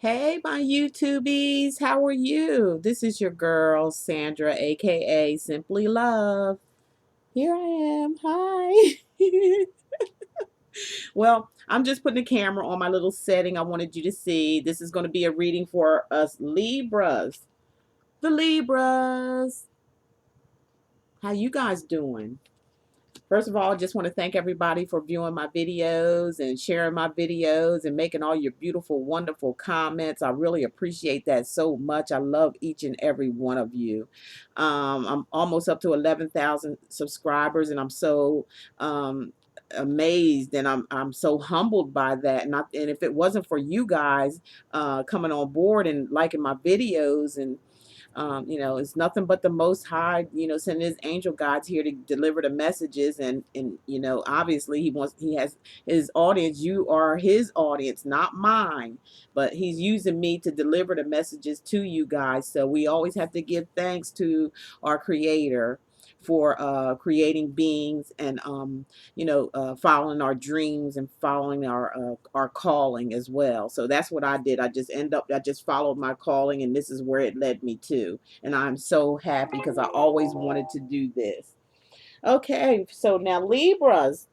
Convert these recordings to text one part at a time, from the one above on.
Hey, my YouTubies, how are you? This is your girl, Sandra, aka Simply Love. Here I am. Hi. Well, I'm just putting the camera on my little setting I wanted you to see. This is going to be a reading for us Libras. The Libras. How you guys doing? First of all, I just want to thank everybody for viewing my videos and sharing my videos and making all your beautiful, wonderful comments. I really appreciate that so much. I love each and every one of you. I'm almost up to 11,000 subscribers, and I'm so amazed, and I'm so humbled by that. And if it wasn't for you guys coming on board and liking my videos and it's nothing but the Most High, sending his angel guides here to deliver the messages. And obviously he has his audience. You are his audience, not mine, but he's using me to deliver the messages to you guys. So we always have to give thanks to our creator for creating beings and following our dreams and following our calling as well. So that's what I did. I just followed my calling, and this is where it led me to. And I'm so happy because I always wanted to do this. Okay, so now Libras,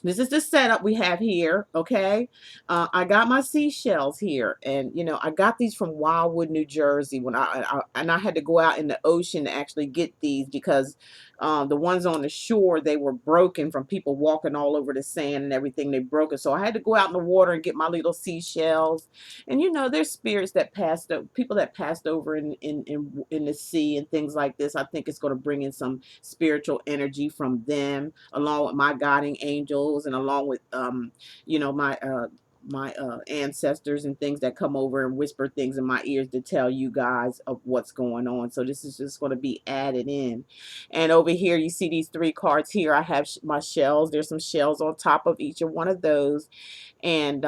this is the setup we have here. Okay, I got my seashells here, and I got these from Wildwood, New Jersey. When I had to go out in the ocean to actually get these because the ones on the shore, they were broken from people walking all over the sand and everything. They broke it, so I had to go out in the water and get my little seashells. And there's spirits that passed, people that passed over in the sea and things like this. I think it's going to bring in some spiritual energy from them, along with my guiding angels and along with my ancestors and things that come over and whisper things in my ears to tell you guys of what's going on. So this is just going to be added in. And over here you see these three cards here. I have my shells. There's some shells on top of each of one of those. And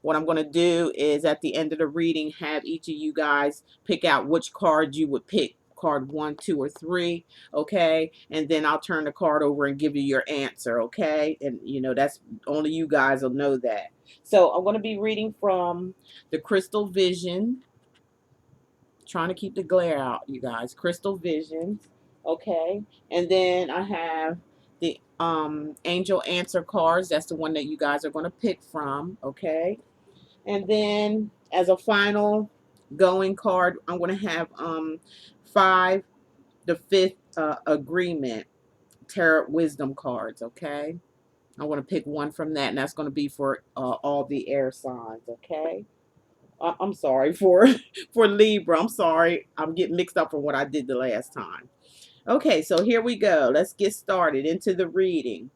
what I'm going to do is at the end of the reading, have each of you guys pick out which card you would pick. Card 1, 2, or 3. Okay, and then I'll turn the card over and give you your answer. Okay, and that's only you guys will know that. So I'm going to be reading from the Crystal Vision. Trying to keep the glare out, you guys. Crystal Visions. Okay, and then I have the Angel Answer cards. That's the one that you guys are going to pick from. Okay, and then as a final going card, I'm going to have 5, the 5th agreement tarot wisdom cards. Okay, I want to pick one from that, and that's going to be for all the air signs. Okay, I'm sorry for for Libra. I'm sorry, I'm getting mixed up from what I did the last time. Okay, so here we go. Let's get started into the reading.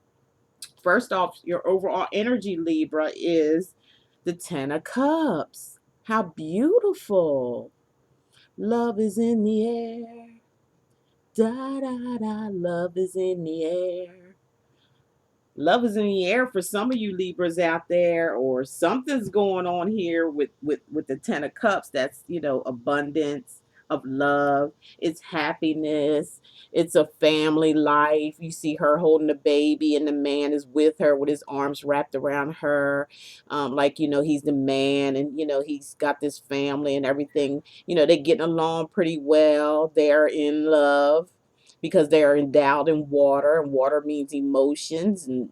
First off, your overall energy, Libra, is the 10 of Cups. How beautiful. Love is in the air. Da da da. Love is in the air. Love is in the air for some of you Libras out there, or something's going on here with the 10 of Cups. That's abundance of love. It's happiness. It's a family life. You see her holding the baby, and the man is with her with his arms wrapped around her, like he's the man, and he's got this family and everything. They're getting along pretty well. They're in love because they are endowed in water, and water means emotions, and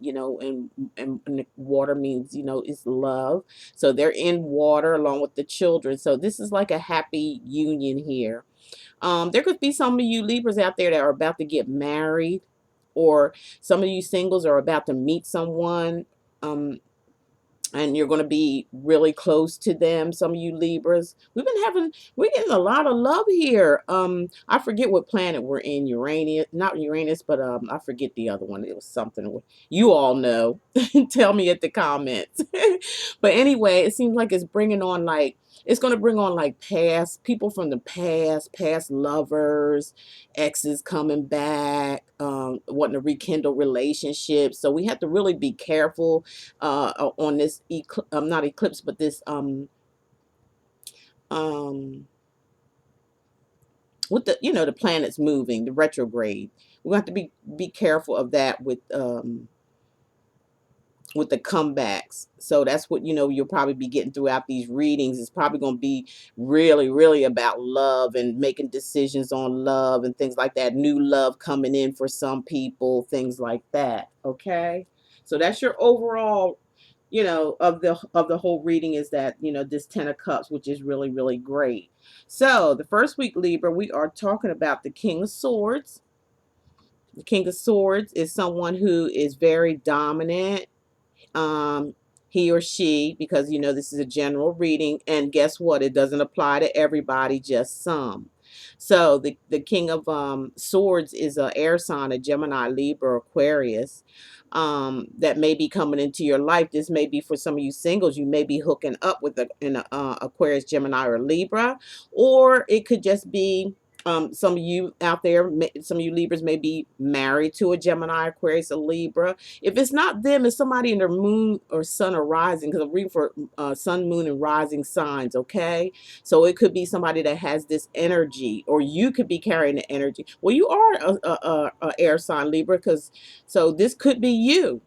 and water means it's love. So they're in water along with the children. So this is like a happy union here. There could be some of you Libras out there that are about to get married, or some of you singles are about to meet someone. And you're going to be really close to them. Some of you Libras, we're getting a lot of love here. I forget what planet we're in. Uranus, not Uranus, but I forget the other one. It was something you all know. Tell me at the comments. But anyway, it seems like it's going to bring on like past people from the past lovers, exes coming back, wanting to rekindle relationships. So we have to really be careful on this not eclipse, but this um with the planets moving, the retrograde. We have to be careful of that with with the comebacks. So that's what, you'll probably be getting throughout these readings. It's probably going to be really, really about love and making decisions on love and things like that. New love coming in for some people, things like that. Okay. So that's your overall, of the whole reading, is that, this 10 of cups, which is really, really great. So the first week, Libra, we are talking about the King of Swords. The King of Swords is someone who is very dominant, um, he or she, because this is a general reading, and guess what? It doesn't apply to everybody, just some. So the King of Swords is a air sign, a Gemini, Libra, Aquarius. That may be coming into your life. This may be for some of you singles. You may be hooking up with an Aquarius, Gemini, or Libra, or it could just be some of you out there, some of you Libras may be married to a Gemini, Aquarius, or Libra. If it's not them, it's somebody in their moon or sun or rising, because I'm reading for sun, moon, and rising signs, okay? So it could be somebody that has this energy, or you could be carrying the energy. Well, you are a air sign, Libra, so this could be you.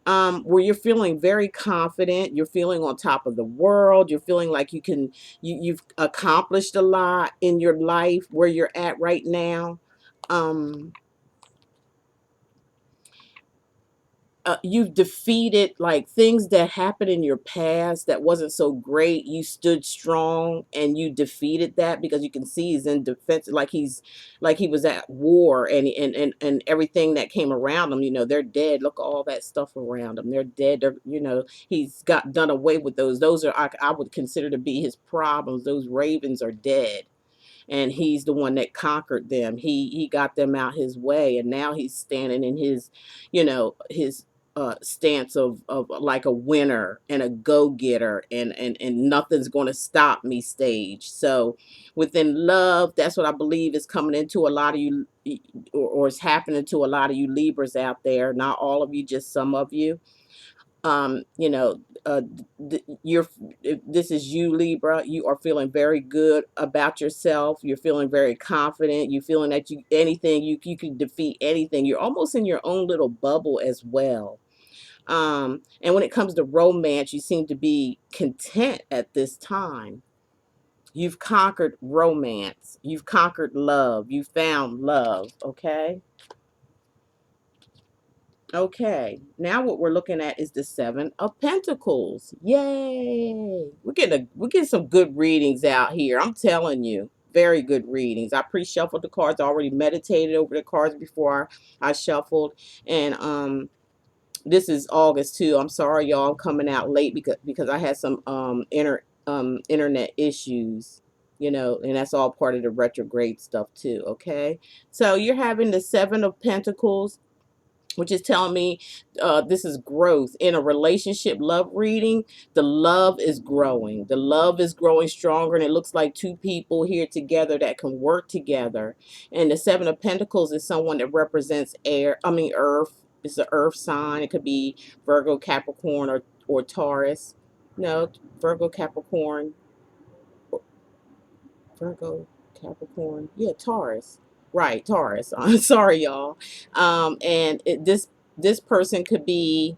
Where you're feeling very confident, you're feeling on top of the world, you're feeling like you've accomplished a lot in your life where you're at right now. You've defeated like things that happened in your past that wasn't so great. You stood strong and you defeated that, because you can see he's in defense, like he was at war, and everything that came around him, they're dead. Look at all that stuff around him. They're dead. He's got done away with those. Those are, I would consider to be his problems. Those ravens are dead, and he's the one that conquered them. He got them out his way, and now he's standing in his stance of like a winner and a go-getter, and nothing's going to stop me stage. So within love, that's what I believe is coming into a lot of you, or is happening to a lot of you Libras out there. Not all of you, just some of you. You know, you're, if this is you, Libra, you are feeling very good about yourself. You're feeling very confident. You're feeling that you can defeat anything. You're almost in your own little bubble as well. And when it comes to romance, you seem to be content at this time. You've conquered romance. You've conquered love. You found love. Okay. Okay, now what we're looking at is the Seven of Pentacles. Yay! We're getting some good readings out here. I'm telling you, very good readings. I pre-shuffled the cards, I already meditated over the cards before I shuffled, and this is August too. I'm sorry, y'all. I'm coming out late because I had some internet issues. And that's all part of the retrograde stuff too. Okay, so you're having the Seven of Pentacles, which is telling me this is growth in a relationship love reading. The love is growing. The love is growing stronger, and it looks like two people here together that can work together. And the Seven of Pentacles is someone that represents earth. It's an earth sign. It could be Virgo, Capricorn, or Taurus. No, Virgo, Capricorn, Virgo, Capricorn. Yeah, Taurus. Right, Taurus. Sorry, y'all. And this person could be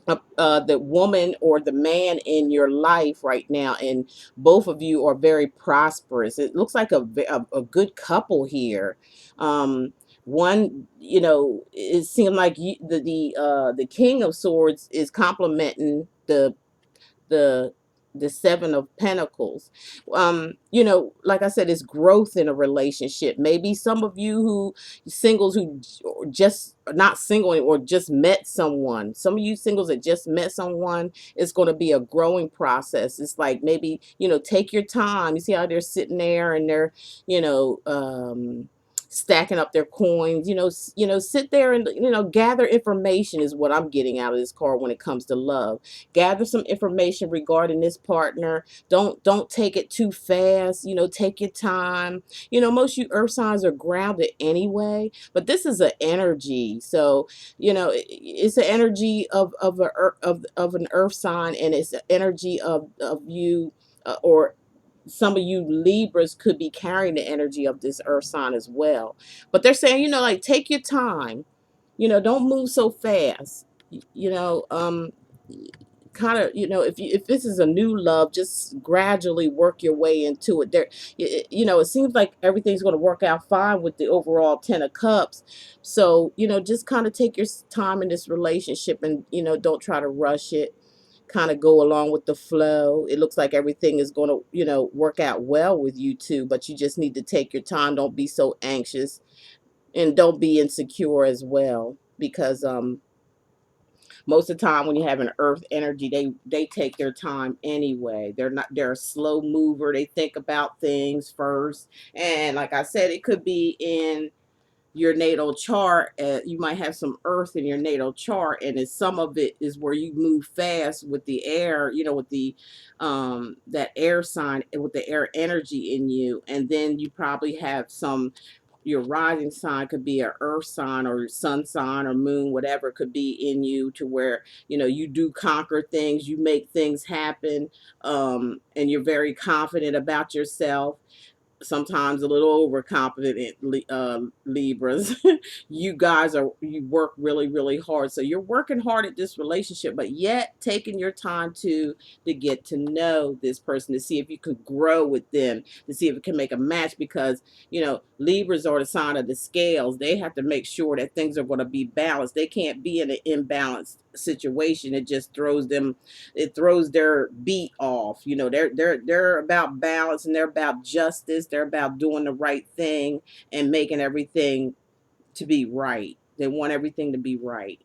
the woman or the man in your life right now, and both of you are very prosperous. It looks like a good couple here. One, it seemed like the King of Swords is complimenting the the Seven of Pentacles. Like I said, it's growth in a relationship. Maybe some of you who singles who just not single or just met someone. Some of you singles that just met someone, it's going to be a growing process. It's like, maybe, take your time. You see how they're sitting there and they're, you know, stacking up their coins. Sit there and gather information is what I'm getting out of this card when it comes to love. Gather some information regarding this partner. Don't take it too fast. Take your time. Most you earth signs are grounded anyway, but this is an energy. So it's an energy of an earth sign, and it's an energy of you, or some of you Libras could be carrying the energy of this earth sign as well. But they're saying, like, take your time. Don't move so fast. you know, kind of, if this is a new love, just gradually work your way into it. It seems like everything's going to work out fine with the overall 10 of cups. So, just kind of take your time in this relationship, and don't try to rush it. Kind of go along with the flow. It looks like everything is going to work out well with you two, but you just need to take your time. Don't be so anxious, and don't be insecure as well, because most of the time when you have an earth energy, they take their time anyway. They're a slow mover. They think about things first. And like I said, it could be in your natal chart. You might have some earth in your natal chart, and some of it is where you move fast with the air, with the that air sign, with the air energy in you. And then you probably have some, your rising sign could be a earth sign, or sun sign, or moon, whatever could be in you, to where you do conquer things, you make things happen, and you're very confident about yourself, sometimes a little overconfident, Libras. You work really, really hard. So you're working hard at this relationship, but yet taking your time to get to know this person, to see if you could grow with them, to see if it can make a match. Because Libras are the sign of the scales. They have to make sure that things are going to be balanced. They can't be in an imbalanced situation. It throws their beat off. They're about balance, and they're about justice. They're about doing the right thing and making everything to be right. They want everything to be right.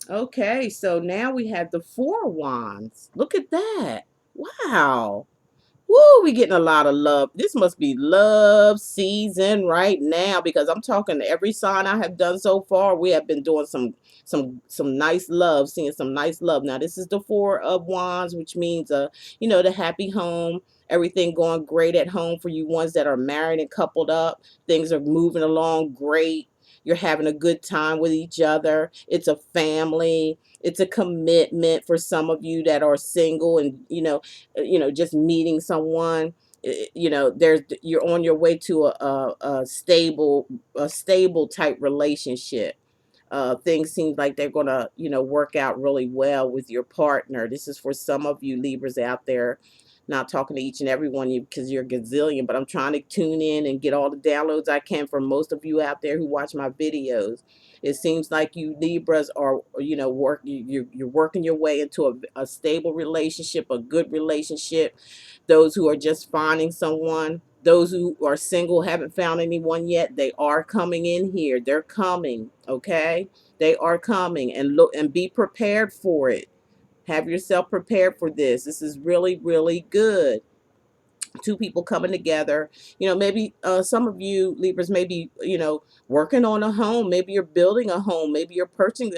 Okay, so now we have the Four Wands. Look at that. Wow. Woo, we getting a lot of love. This must be love season right now, because I'm talking to every sign I have done so far. We have been doing some nice love, seeing some nice love. Now this is the Four of Wands, which means the happy home, everything going great at home for you ones that are married and coupled up. Things are moving along great. You're having a good time with each other. It's a family. It's a commitment for some of you that are single, and just meeting someone. You're on your way to a stable type relationship. Things seem like they're gonna work out really well with your partner. This is for some of you Libras out there. Not talking to each and every one of you, because you're a gazillion, but I'm trying to tune in and get all the downloads I can from most of you out there who watch my videos. It seems like you Libras are, you're working your way into a stable relationship, a good relationship. Those who are just finding someone, those who are single, haven't found anyone yet, they are coming in here. They're coming, okay? They are coming, and look and be prepared for it. Have yourself prepared for this. This is really, really good. Two people coming together. Maybe some of you Libras may be working on a home. Maybe you're building a home. Maybe you're purchasing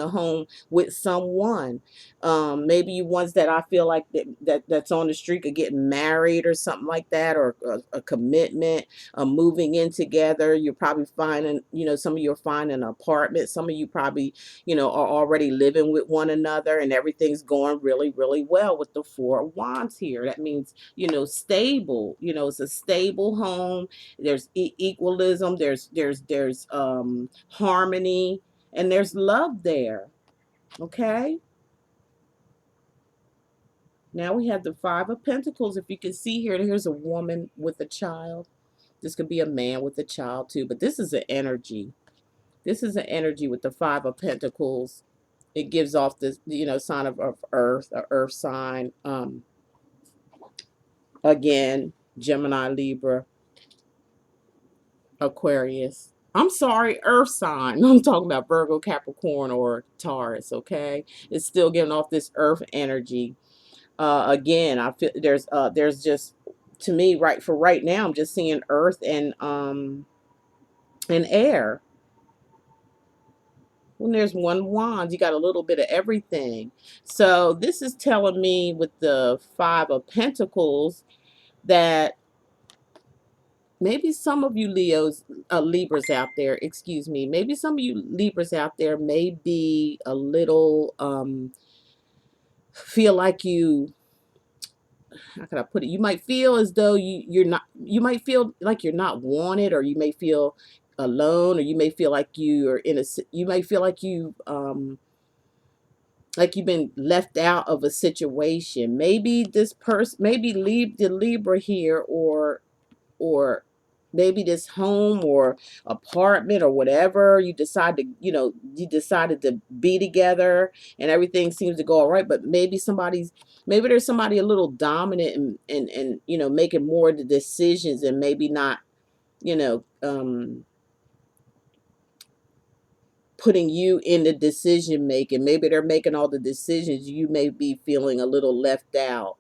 a home with someone. Maybe you ones that I feel like that's on the streak of getting married or something like that, or a commitment, moving in together. You're probably finding, some of you are finding an apartment. Some of you probably are already living with one another, and everything's going really, really well with the Four of Wands here. That means stable. It's a stable home. There's equalism. There's harmony, and there's love there. Okay. Now we have the Five of Pentacles. If you can see here, here's a woman with a child. This could be a man with a child too, but this is an energy. This is an energy with the Five of Pentacles. It gives off this, sign of earth, a earth sign. Again, Gemini, Libra, Aquarius. I'm sorry, earth sign. I'm talking about Virgo, Capricorn, or Taurus, okay? It's still giving off this earth energy. Again, I feel there's just, to me, right now, I'm just seeing earth and air. When there's one wand, you got a little bit of everything. So this is telling me with the Five of Pentacles that maybe some of you Libras out there, excuse me, maybe some of you Libras out there may be a little, feel like how can I put it? You might feel as though you might feel like you're not wanted, or you may feel alone, or you may feel like you are in a, you may feel like you've been left out of a situation. Maybe this person, maybe leave the Libra here, or maybe this home or apartment or whatever you decide to, you decided to be together and everything seems to go all right, but maybe there's somebody a little dominant and making more of the decisions, and maybe not, you know um putting you in the decision making. Maybe they're making all the decisions. You may be feeling a little left out.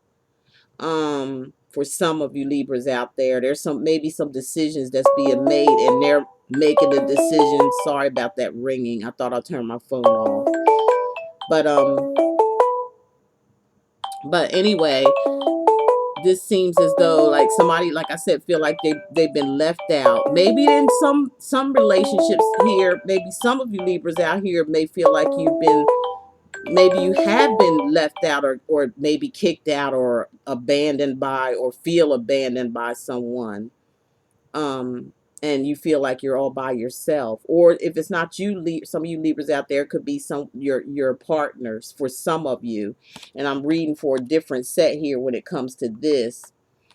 For some of you Libras out there, there's maybe some decisions that's being made, and they're making the decision. Sorry about that ringing. I thought I'd turn my phone off. But anyway, this seems as though, like, somebody, like I said, feel like they've been left out. Maybe in some relationships here, maybe some of you Libras out here may feel like maybe you have been left out, or maybe kicked out, or abandoned by, or feel abandoned by someone. um and you feel like you're all by yourself. Or if it's not you, some of you Libras out there, could be some your partners for some of you. And I'm reading for a different set here when it comes to this,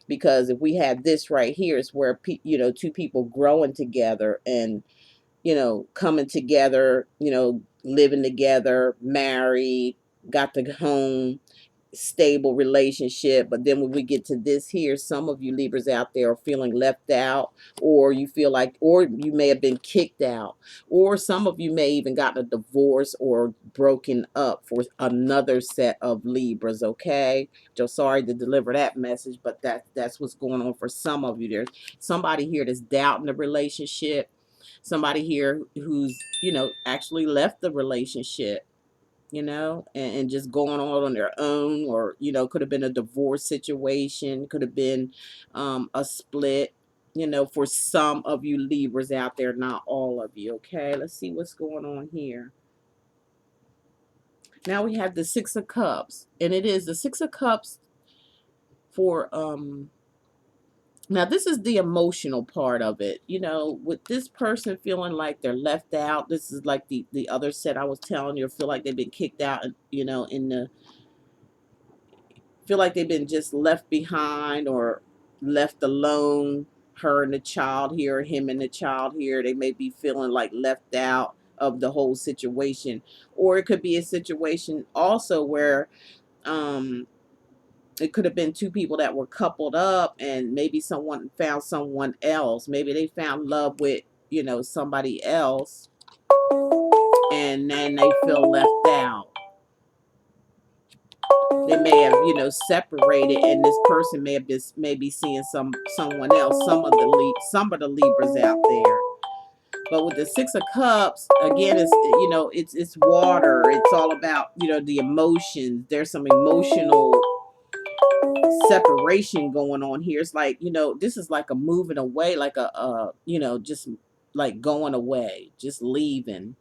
because if we have this right here, it's where two people growing together, and coming together, living together, married, got the home, stable relationship. But then when we get to this here, some of you Libras out there are feeling left out, or you feel like, or you may have been kicked out, or some of you may even gotten a divorce or broken up for another set of Libras. Okay, so sorry to deliver that message, but that's what's going on for some of you. There's somebody here that's doubting the relationship, somebody here who's actually left the relationship, and just going on their own, or could have been a divorce situation, could have been a split, for some of you Libras out there, not all of you. Okay, let's see what's going on here. Now we have the Six of Cups, and it is the Six of Cups for now this is the emotional part of it, with this person feeling like they're left out. This is like the other set I was telling you, feel like they've been kicked out, in the feel like they've been just left behind, or left alone. Her and the child here, or him and the child here, they may be feeling like left out of the whole situation. Or it could be a situation also where um it could have been two people that were coupled up, and maybe someone found someone else. Maybe they found love with, somebody else, and then they feel left out. They may have, separated, and this person may have just maybe seeing someone else. Some of the Libras out there. But with the Six of Cups, again, it's water. It's all about, the emotions. There's some emotional separation going on here. It's like, this is like a moving away, like just like going away, just leaving.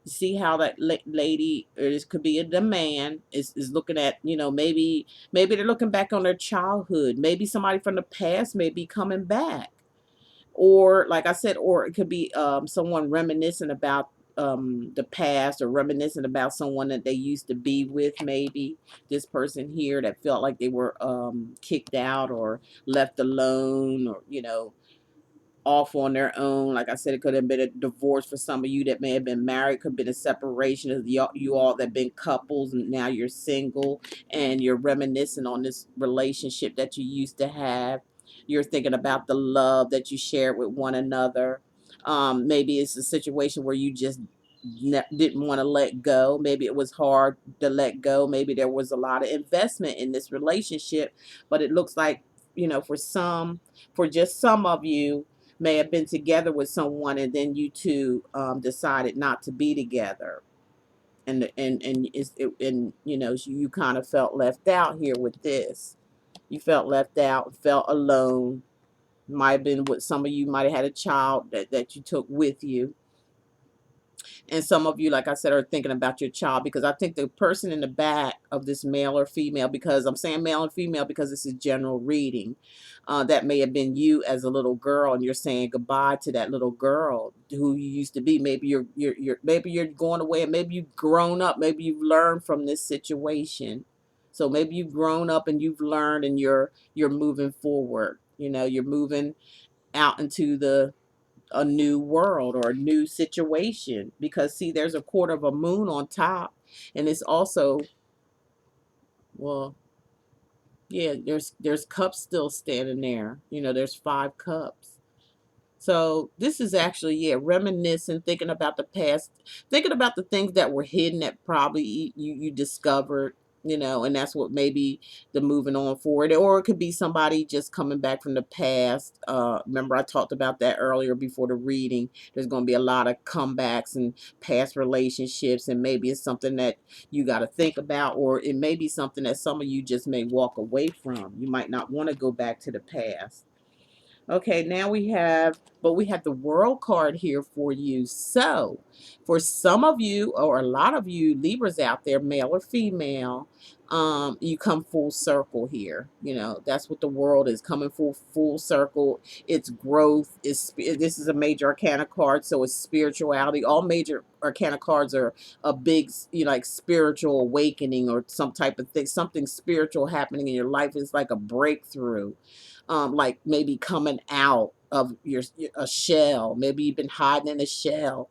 See how that lady, or this could be the man, is looking at, maybe they're looking back on their childhood. Maybe somebody from the past may be coming back. Or like I said, or it could be someone reminiscing about the past, or reminiscing about someone that they used to be with. Maybe this person here that felt like they were kicked out, or left alone, or off on their own. Like I said, it could have been a divorce for some of you that may have been married. Could have been a separation of you all that been couples, and now you're single, and you're reminiscing on this relationship that you used to have. You're thinking about the love that you shared with one another. Maybe it's a situation where you just didn't want to let go. Maybe it was hard to let go. Maybe there was a lot of investment in this relationship, but it looks like, for just some of you, may have been together with someone, and then you two decided not to be together, and you kind of felt left out here with this. You felt left out, felt alone. Might have been with some of you, might have had a child that you took with you. And some of you, like I said, are thinking about your child, because I think the person in the back of this, male or female, because I'm saying male and female because this is general reading, that may have been you as a little girl, and you're saying goodbye to that little girl who you used to be. Maybe maybe you're going away, and maybe you've grown up, maybe you've learned from this situation. So maybe you've grown up and you've learned, and you're moving forward. You know, you're moving out into a new world or a new situation, because see, there's a quarter of a moon on top, and it's also, well, yeah, there's cups still standing there. You know, there's 5 cups. So this is actually, yeah, reminiscing, thinking about the past, thinking about the things that were hidden that probably you discovered, you know, and that's what maybe the moving on forward, or it could be somebody just coming back from the past. Remember I talked about that earlier before the reading. There's going to be a lot of comebacks and past relationships, and maybe it's something that you got to think about, or it may be something that some of you just may walk away from. You might not want to go back to the past. Okay, now we have the world card here for you. So, for some of you, or a lot of you Libras out there, male or female, you come full circle here. You know, that's what the world is, coming full circle. It's growth. This is a major arcana card, so it's spirituality. All major arcana cards are a big, you know, like spiritual awakening or some type of thing, something spiritual happening in your life. Is like a breakthrough, like maybe coming out of a shell. Maybe you've been hiding in a shell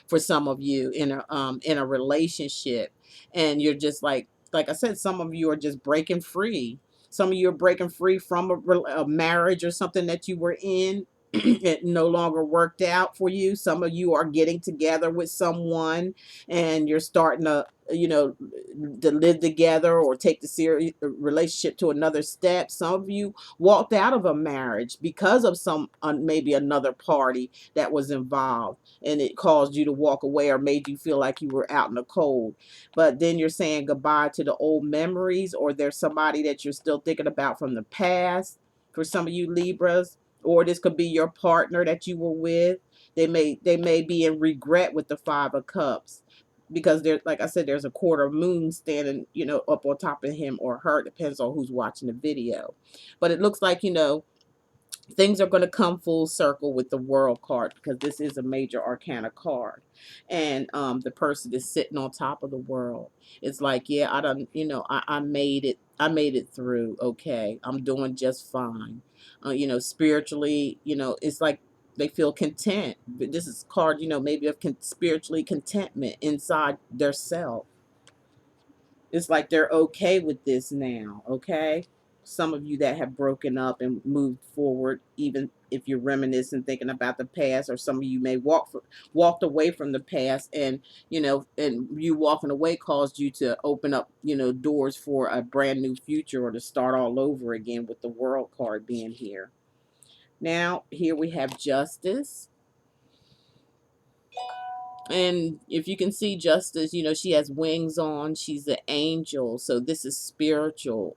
for some of you in a relationship, and you're just like I said, some of you are just breaking free. Some of you are breaking free from a marriage or something that you were in. It no longer worked out for you. Some of you are getting together with someone, and you're starting to, you know, to live together or take the serious relationship to another step. Some of you walked out of a marriage because of some maybe another party that was involved, and it caused you to walk away or made you feel like you were out in the cold. But then you're saying goodbye to the old memories, or there's somebody that you're still thinking about from the past for some of you Libras, or this could be your partner that you were with. They may be in regret with the 5 of cups, because there, like I said, there's a quarter of moon standing, you know, up on top of him or her. Depends on who's watching the video. But it looks like, you know, things are going to come full circle with the world card, because this is a major arcana card, and the person is sitting on top of the world. It's like, yeah, I don't, you know, I made it. I made it through. Okay, I'm doing just fine. You know, spiritually, you know, it's like they feel content. But this is card, you know, maybe of spiritually contentment inside their self. It's like they're okay with this now. Okay, some of you that have broken up and moved forward, even if you're reminiscing, thinking about the past, or some of you may walked away from the past, and you know, and you walking away caused you to open up, you know, doors for a brand new future, or to start all over again, with the world card being here. Now here we have justice. And if you can see Justice, you know, she has wings on. She's an angel, so this is spiritual.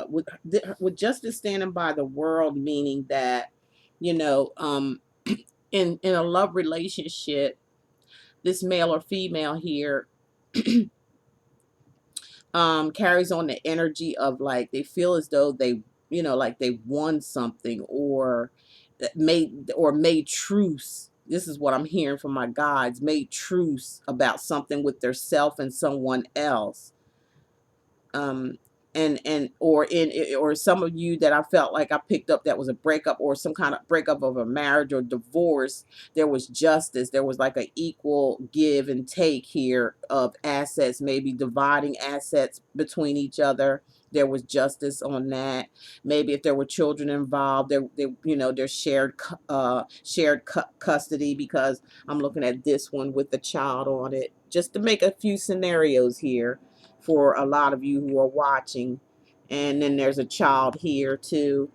With Justice standing by the world, meaning that, you know, in a love relationship, this male or female here carries on the energy of, like, they feel as though they, you know, like they won something, or made truce. This is what I'm hearing from my guides. Made truce about something with their self and someone else. um and or some of you that I felt like I picked up, that was a breakup, or some kind of breakup of a marriage or divorce. There was justice. There was like an equal give and take here of assets, maybe dividing assets between each other. There was justice on that. Maybe if there were children involved, you know, there's shared custody, because I'm looking at this one with the child on it, just to make a few scenarios here for a lot of you who are watching. And then there's a child here too.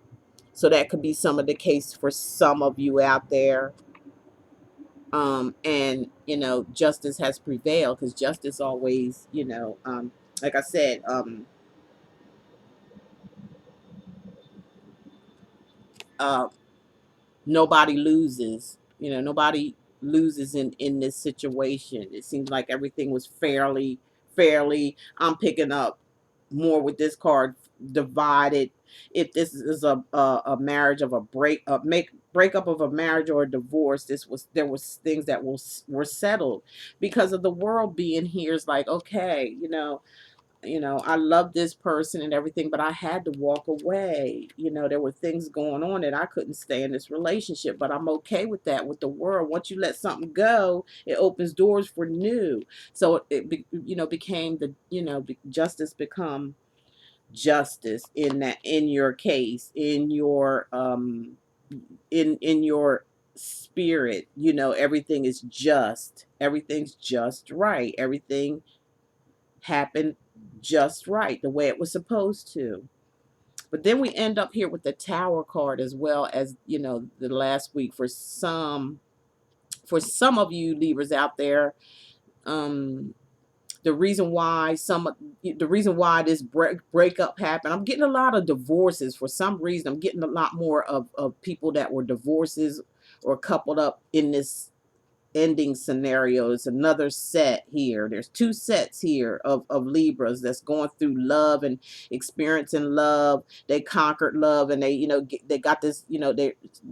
So that could be some of the case for some of you out there. And, you know, justice has prevailed, because justice always, you know, like I said, uh, nobody loses. You know, nobody loses in this situation. It seems like everything was fairly. I'm picking up more with this card, divided. If this is a marriage of a breakup of a marriage or a divorce, there was things that were settled because of the world being here. Is like, okay, I love this person and everything, but I had to walk away. There were things going on that I couldn't stay in this relationship, but I'm okay with that. With the world, once you let something go, it opens doors for new. So became justice become justice in that, in your case, in your spirit. Everything is just, everything's just right, everything happened just right, the way it was supposed to. But then we end up here with the Tower card, as well as the last week. For some of you Libras out there, um the reason why this breakup happened, I'm getting a lot of divorces. For some reason, I'm getting a lot more of people that were divorces or coupled up in this ending scenario. It's another set here. There's two sets here of Libras that's going through love and experiencing love. They conquered love, and they got this,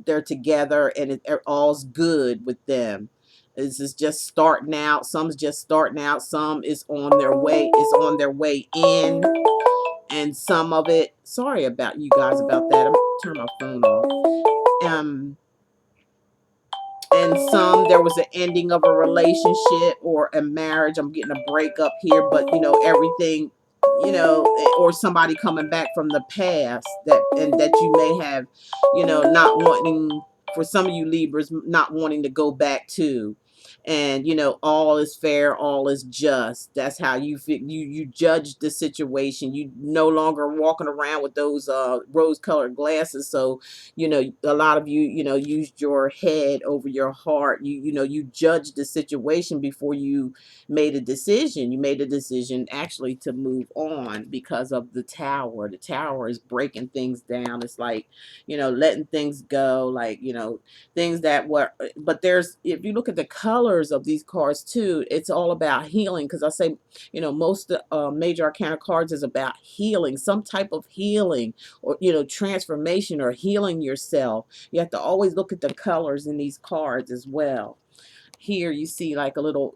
they're together, and all's good with them. This is just starting out. Some's just starting out. Some is on their way, in. And some of it, sorry about you guys about that. I'm gonna turn my phone off. And some, there was an ending of a relationship or a marriage. I'm getting a breakup here, but everything, or somebody coming back from the past that you may have, not wanting, for some of you Libras, not wanting to go back to. And all is fair, all is just. That's how you judge the situation. You no longer walking around with those rose colored glasses. So a lot of you, used your head over your heart. You judged the situation before you made a decision. You made a decision actually to move on because of the Tower. The Tower is breaking things down. It's like, letting things go, like, things that were. But if you look at the colors of these cards too, it's all about healing. Because I say, most major arcana cards is about healing, some type of healing, or transformation, or healing yourself. You have to always look at the colors in these cards as well. Here you see like a little,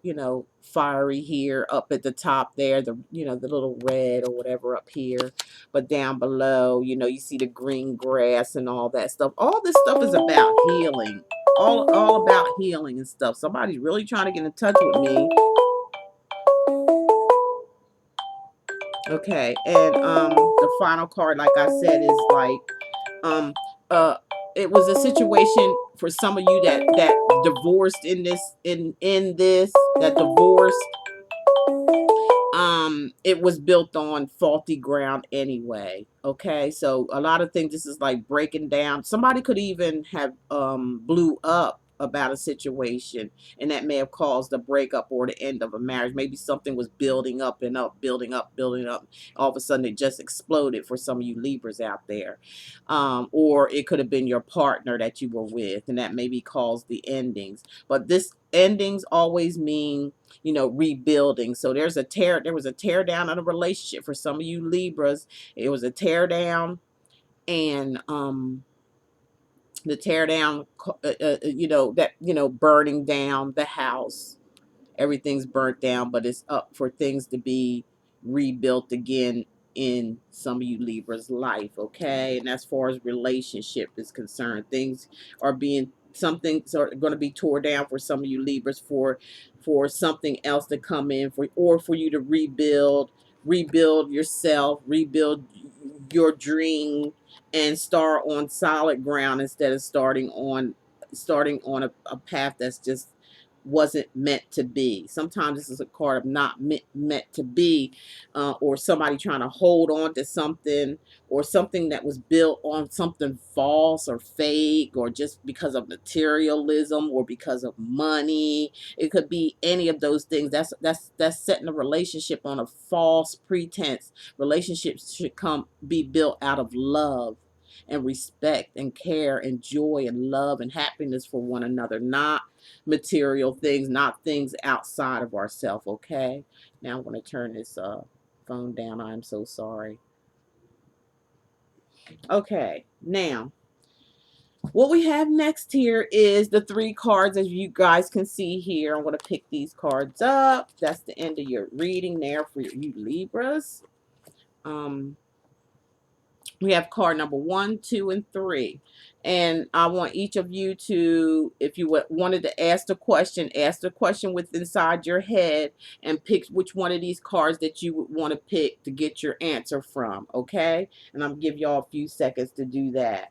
fiery here up at the top there, the little red or whatever up here. But down below, you see the green grass and all that stuff. All this stuff is about healing. All about healing and stuff. Somebody's really trying to get in touch with me. Okay, and the final card, like I said, is like um it was a situation for some of you that divorced in this that divorced. It was built on faulty ground anyway. Okay, so a lot of things, this is like breaking down. Somebody could even have blew up about a situation, and that may have caused the breakup or the end of a marriage. Maybe something was building up and up, building up. All of a sudden it just exploded for some of you Libras out there. Or it could have been your partner that you were with, and that maybe caused the endings. But this endings always mean rebuilding. So there was a tear down of a relationship for some of you Libras. It was a tear down, and the tear down, burning down the house. Everything's burnt down, but it's up for things to be rebuilt again in some of you Libras' life. Okay, and as far as relationship is concerned, things are being, some things are going to be tore down for some of you Libras, for something else to come in, or for you to rebuild yourself, rebuild your dream, and start on solid ground instead of starting on a path that's just wasn't meant to be. Sometimes this is a card of not meant to be, or somebody trying to hold on to something, or something that was built on something false or fake, or just because of materialism or because of money. It could be any of those things. That's setting a relationship on a false pretense. Relationships should be built out of love. and respect and care and joy and love and happiness for one another, not material things, not things outside of ourselves, okay? Now I'm going to turn this phone down. I'm so sorry. Okay, now what we have next here is the 3 cards, as you guys can see here. I'm going to pick these cards up. That's the end of your reading there for you Libras. We have card number 1, 2, and 3. And I want each of you to, if you wanted to ask the question with inside your head and pick which one of these cards that you would want to pick to get your answer from, okay? And I'm going to give y'all a few seconds to do that.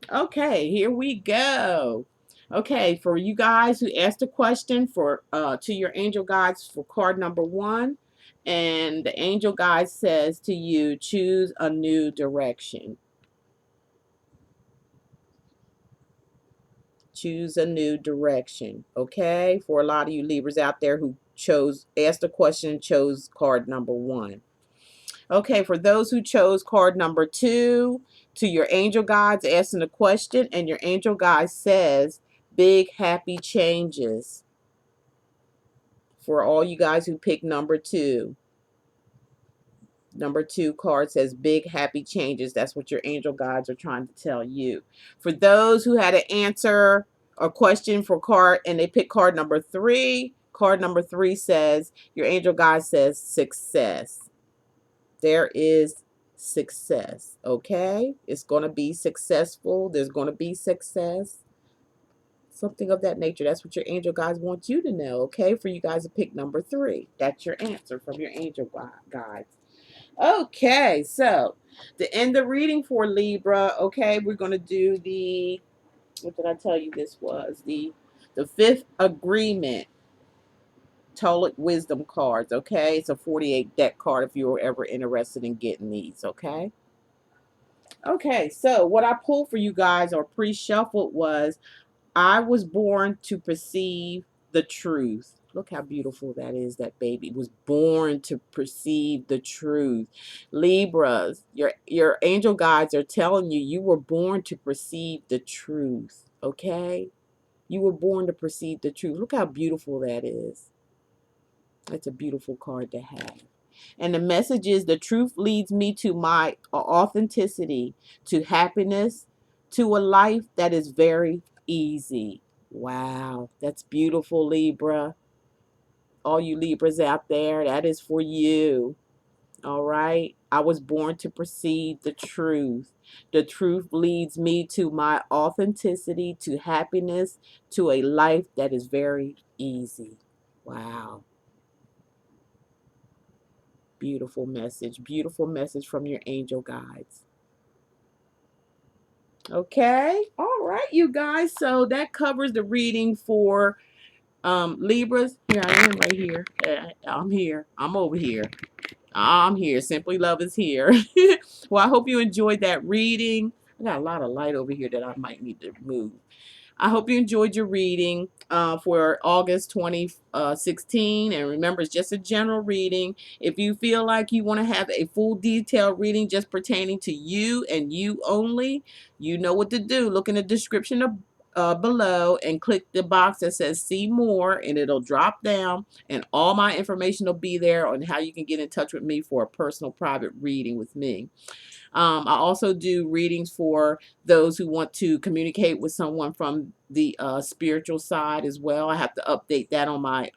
Okay, here we go. Okay, for you guys who asked a question for to your angel guides for card number 1, and the angel guide says to you, choose a new direction. Choose a new direction. Okay, for a lot of you Libras out there who asked a question, chose card number 1. Okay, for those who chose card number 2, to your angel guides asking a question, and your angel guide says, big happy changes. For all you guys who picked number 2. Number 2 card says big happy changes. That's what your angel guides are trying to tell you. For those who had an answer or question for card and they picked card number 3, card number 3 says, your angel guide says success. There is success, okay? It's going to be successful. There's going to be success. Something of that nature. That's what your angel guides want you to know, okay? For you guys to pick number 3. That's your answer from your angel guides. Okay, so to end the reading for Libra, okay, we're going to do the, what did I tell you this was? The 5th agreement. Total wisdom cards, okay? It's a 48 deck card if you were ever interested in getting these, okay? Okay, so what I pulled for you guys or pre-shuffled was, I was born to perceive the truth. Look how beautiful that is. That baby was born to perceive the truth. Libras, your angel guides are telling you, you were born to perceive the truth, okay? You were born to perceive the truth. Look how beautiful that is. That's a beautiful card to have. And the message is, the truth leads me to my authenticity, to happiness, to a life that is very easy. Wow, that's beautiful, Libra. All you Libras out there, that is for you. All right. I was born to perceive the truth. The truth leads me to my authenticity, to happiness, to a life that is very easy. Wow. Beautiful message. Beautiful message from your angel guides. Okay. All right, you guys. So that covers the reading for Libras. Here I am right here. I'm here. I'm over here. I'm here. Simply Love is here. Well, I hope you enjoyed that reading. I got a lot of light over here that I might need to move. I hope you enjoyed your reading for August 2016. And remember, it's just a general reading. If you feel like you want to have a full detailed reading just pertaining to you and you only, you know what to do. Look in the description below and click the box that says see more, and it'll drop down and all my information will be there on how you can get in touch with me for a personal private reading with me. I also do readings for those who want to communicate with someone from the spiritual side as well. I have to update that on my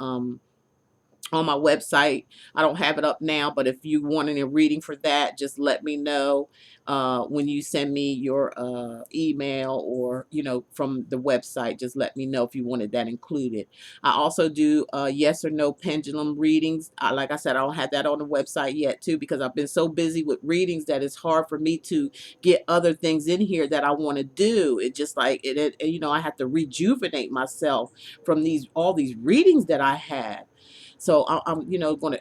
website. I don't have it up now, but if you want a reading for that, just let me know when you send me your email, or from the website. Just let me know if you wanted that included. I also do yes or no pendulum readings. Like I said, I don't have that on the website yet too, because I've been so busy with readings that it's hard for me to get other things in here that I want to do. It just like I have to rejuvenate myself from all these readings that I had. So I'm going to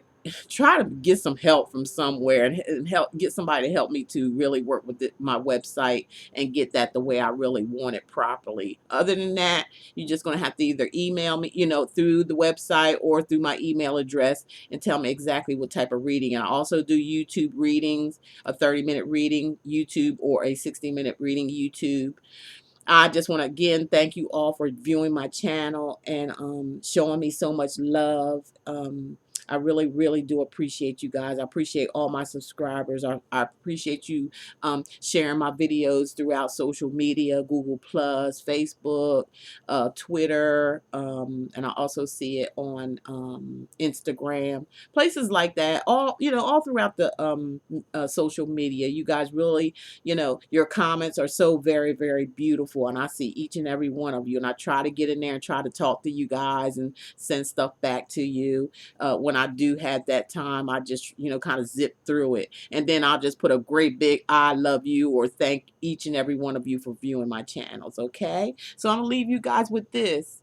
try to get some help from somewhere and help get somebody to help me to really work with my website and get that the way I really want it properly. Other than that, you're just going to have to either email me, through the website or through my email address and tell me exactly what type of reading. And I also do YouTube readings, a 30-minute reading YouTube or a 60-minute reading YouTube. I just want to again thank you all for viewing my channel and showing me so much love. I really, really do appreciate you guys. I appreciate all my subscribers. I appreciate you sharing my videos throughout social media, Google Plus, Facebook, Twitter, and I also see it on Instagram, places like that. All throughout the social media. You guys really, your comments are so very, very beautiful, and I see each and every one of you, and I try to get in there and try to talk to you guys and send stuff back to you. When I do have that time, I just, kind of zip through it, and then I'll just put a great big I love you or thank each and every one of you for viewing my channels. Okay, so I'm gonna leave you guys with this.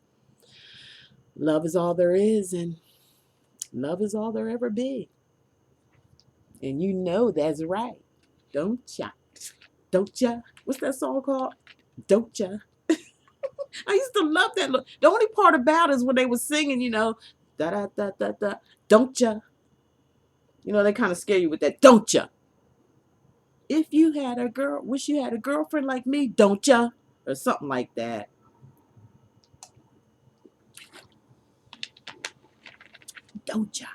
Love is all there is, and love is all there ever be, and that's right, don't ya? Don't ya? What's that song called? Don't ya? I used to love that. The only part about it is when they were singing, da da da da da. Don't ya? They kind of scare you with that. Don't ya? If you had a girl, wish you had a girlfriend like me. Don't ya? Or something like that. Don't ya?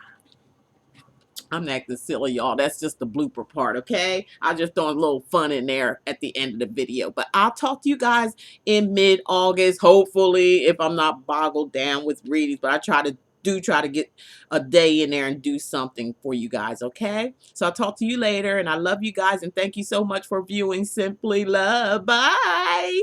I'm acting silly, y'all. That's just the blooper part, okay? I just throwing a little fun in there at the end of the video. But I'll talk to you guys in mid-August, hopefully, if I'm not boggled down with readings. But I try to get a day in there and do something for you guys, okay? So I'll talk to you later, and I love you guys, and thank you so much for viewing Simply Love. Bye!